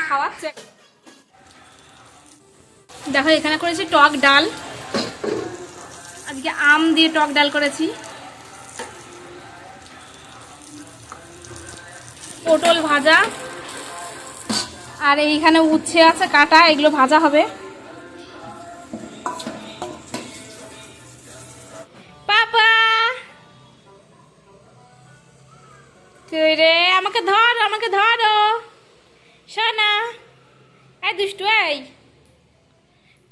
খাওয়াচ্ছে। দেখো এখানে করেছি টক ডাল, আজকে আম দিয়ে টক ডাল করেছি, পটল ভাজা, আর এইখানে উচ্ছে আছে কাটা, এগুলো ভাজা হবে। পাপা কই রে, আমাকে ধর, আমাকে ধরো সোনা, এই দুষ্টু, এই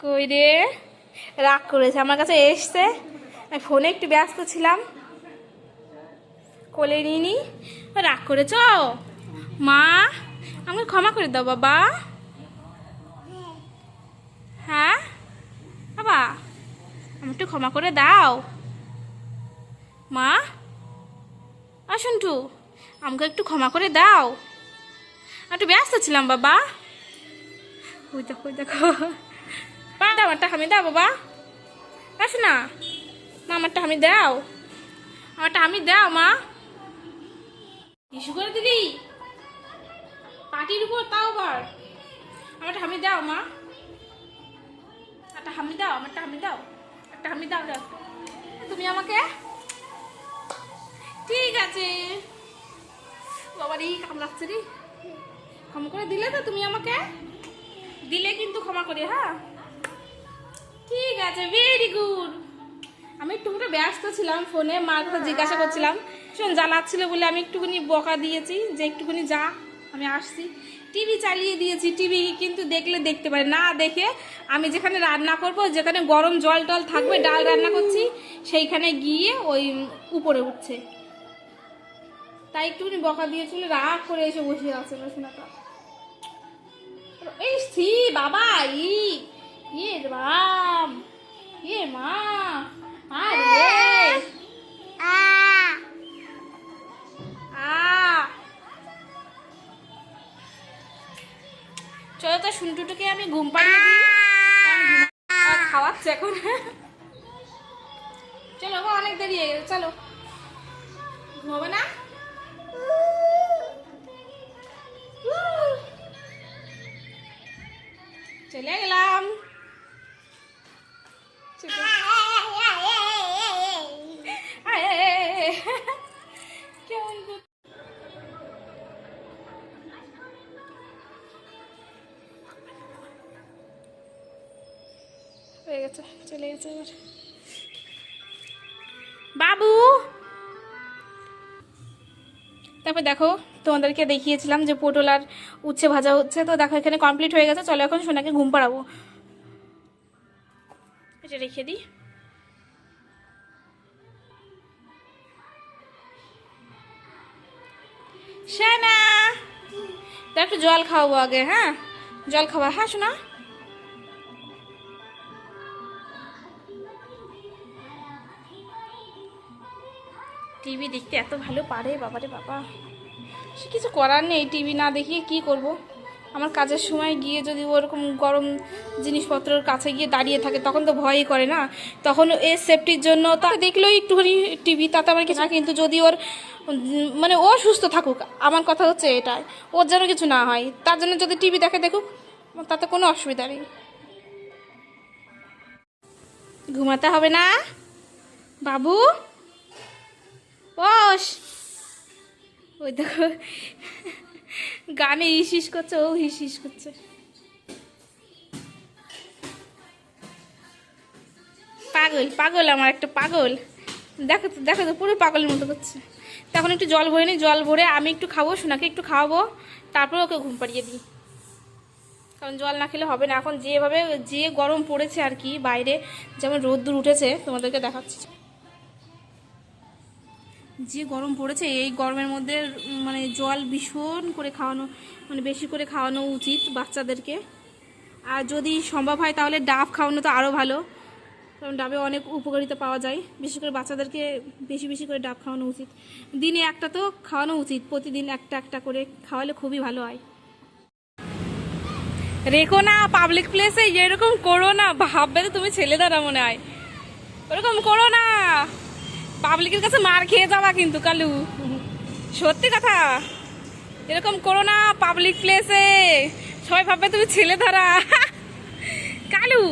কই রে, রাগ করেছে, আমার কাছে এসছে, আমি ফোনে একটু ব্যস্ত ছিলাম, কোলে নিইনি, রাগ করেছ? মা আমাকে ক্ষমা করে দাও বাবা। হ্যাঁ বাবা, আমি একটু ক্ষমা করে দাও মা। শুনটু, আমাকে একটু ক্ষমা করে দাও, একটু ব্যস্ত ছিলাম বাবা। ওই দেখো, ওই দেখো, দাও আমারটা আমি দাও বাবা, আসো না মা, আমারটা আমি দাও, আমারটা আমি দাও মা। ইস্যু করে দিদি পাটির উপর, তাও আবার আমারটা আমি দাও মা, একটা হামি দাও, আমারটা হামি দাও, একটা হামি দাও, দাও তুমি আমাকে। ঠিক আছে বাবারই কামড়াচ্ছে রে, ক্ষমা করে দিলে তো তুমি আমাকে, দিলে কিন্তু ক্ষমা করে, হ্যাঁ ঠিক আছে, ভেরি গুড। আমি একটুখানি ব্যস্ত ছিলাম, ফোনে মার কথা জিজ্ঞাসা করছিলাম, শোন জ্বালাচ্ছিল বলে আমি একটুখানি বকা দিয়েছি যে একটুখানি যা, আমি আসছি। টিভি চালিয়ে দিয়েছি, টিভি কিন্তু দেখলে দেখতে পারে না, দেখে আমি যেখানে রান্না করব, যেখানে গরম জল টল থাকবে, ডাল রান্না করছি, সেইখানে গিয়ে ওই উপরে উঠছে, তাই একটুখানি বকা দিয়েছিল, রাগ করে এসে বসে আছে শোনাটা। এই ছি বাবা, ইয়ে রাম, ইয়ে মা, আরে চলো তো শুনটুটুকে আমি ঘুম পাড়িয়ে দিই, খাওয়াচ্ছে এখন। চলো গো, অনেক দেরি হয়ে গেছে, চলো ঘুমাবে না। চলে গেলাম, কেমন হয়ে গেছে, চলে গেছে এবার বাবু। তারপর দেখো তোমাদেরকে দেখিয়েছিলাম যে পটল আর উচ্ছে ভাজা হচ্ছে, তো দেখো এখানে কমপ্লিট হয়ে গেছে। চলো এখন সোনাকে ঘুম পাড়াবো, এটা রেখে দিই। সোনা তো একটু জল খাওয়াবো আগে, হ্যাঁ জল খাওয়া, হ্যাঁ সোনা। টিভি দেখতে এত ভালো পারে বাবারে বাবা, সে কিছু করার নেই, টিভি না দেখিয়ে কি করব। আমার কাজের সময় গিয়ে যদি ওরকম গরম জিনিসপত্রের কাছে গিয়ে দাঁড়িয়ে থাকে তখন তো ভয়ই করে না, তখন এর সেফটির জন্য তা দেখলেও একটুখানি টিভি, তাতে আমার কিছু না, কিন্তু যদি ওর মানে ও সুস্থ থাকুক, আমার কথা হচ্ছে এটাই, ওর যেন কিছু না হয়, তার জন্য যদি টিভি দেখে দেখুক, তাতে কোনো অসুবিধা নেই। ঘুমাতে হবে না বাবু, বস। ওই দেখো গানে হিস করছে, ও হিস করছে। পাগল পাগল, আমার একটা পাগল, দেখো তো দেখো তো, পুরো পাগলের মতো করছে। তখন একটু জল ভরে নিই, জল ভরে আমি একটু খাবো, সোনাকে একটু খাওয়াবো, তারপরে ওকে ঘুম পাড়িয়ে দিই, কারণ জল না খেলে হবে না। এখন যেভাবে যে গরম পড়েছে আর কি, বাইরে যেমন রোদ্দুর উঠেছে, তোমাদেরকে দেখাচ্ছি যে গরম পড়েছে, এই গরমের মধ্যে মানে জল ভীষণ করে খাওয়ানো, মানে বেশি করে খাওয়ানো উচিত বাচ্চাদেরকে, আর যদি সম্ভব হয় তাহলে ডাব খাওয়ানো তো আরও ভালো, কারণ ডাবে অনেক উপকারিতা পাওয়া যায়, বিশেষ করে বাচ্চাদেরকে বেশি বেশি করে ডাব খাওয়ানো উচিত, দিনে একটা তো খাওয়ানো উচিত, প্রতিদিন একটা একটা করে খাওয়ালে খুবই ভালো হয়। রেখো না পাবলিক প্লেসে, এরকম করো না, ভাববে তো তুমি ছেলেদারা মনে হয়, ওরকম করো না, পাবলিকের কাছে মার খেয়ে যাওয়া কিন্তু কালু। সত্যি কথা, এরকম করো না পাবলিক প্লেসে, সবাই ভাববে তুমি ছেলে ধরা। কালু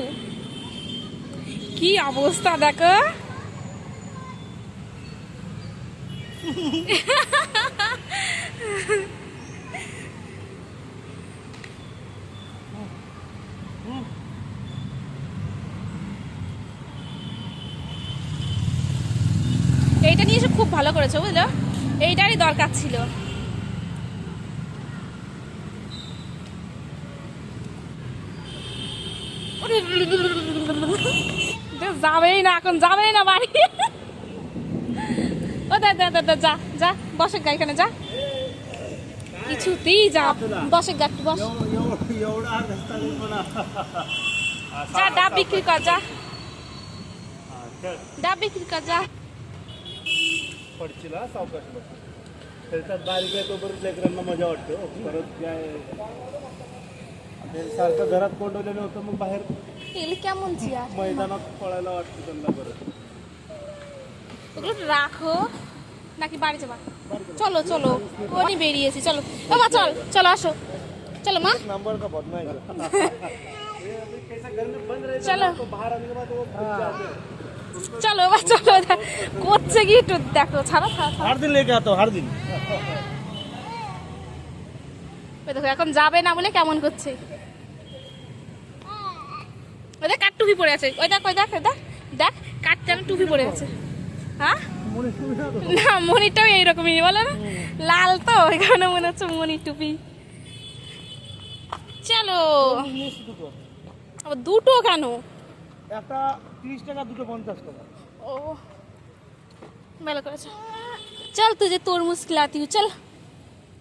কি অবস্থা দেখো। এইটা নিয়ে এসে খুব ভালো করেছো বুঝলো, এইটারই দরকার ছিল। যাবেই না এখন, যাবেই না বাড়ি। ও দা দা দা যা যা, বসে গা এখানে যা, কিছুতেই যা, বসে গা একটু বস। যা ডাব বিক্রি करा जा, डाब बिक्री कर जा। पडचिला सावकाश बस. त्याच्यात बारीक आहे तोपर्यंत लेकरांना मजा वाटते हो. परत काय ते सारखं घरात कोंडवलेलं होतं मग बाहेर এগুলো কেমন চেয়ার, मैदानात पळायला वाटतं त्यांना परत. ওগুলো রাখো নাকি বাড়ি যাবা? চলো চলো, ওনি বেরিয়েছি, চলো বাবা, চল চলো আসো, চলো মা नंबर का बहुत नहीं ये अभी कैसा घर में बंद रहेगा चलो। तो बाहर आने के बाद वो खुद जाते हैं. চলো এবার চলো, করছে কি একটু দেখো, ছাড়ো ছাড়ো। हर दिन लेके आता हूँ हर दिन. ওই দেখো এখন যাবে না বলে কেমন করছে। ওই দেখ কাঠ টুপি পরে আছে, ওই দেখ ওই দেখ ওই দেখ দেখ কাঠ যেন টুপি পরে আছে। হ্যাঁ না, মনিটাও এইরকমই বলো না, লাল তো ওই কারণে মনে হচ্ছে মনির টুপি। চলো, আবার দুটো কেন? একটা 30 টাকা দুটো 50 টাকা. ও ভালো করেছো। চল তুঝে তরমুজ खिलाती हूँ, चल।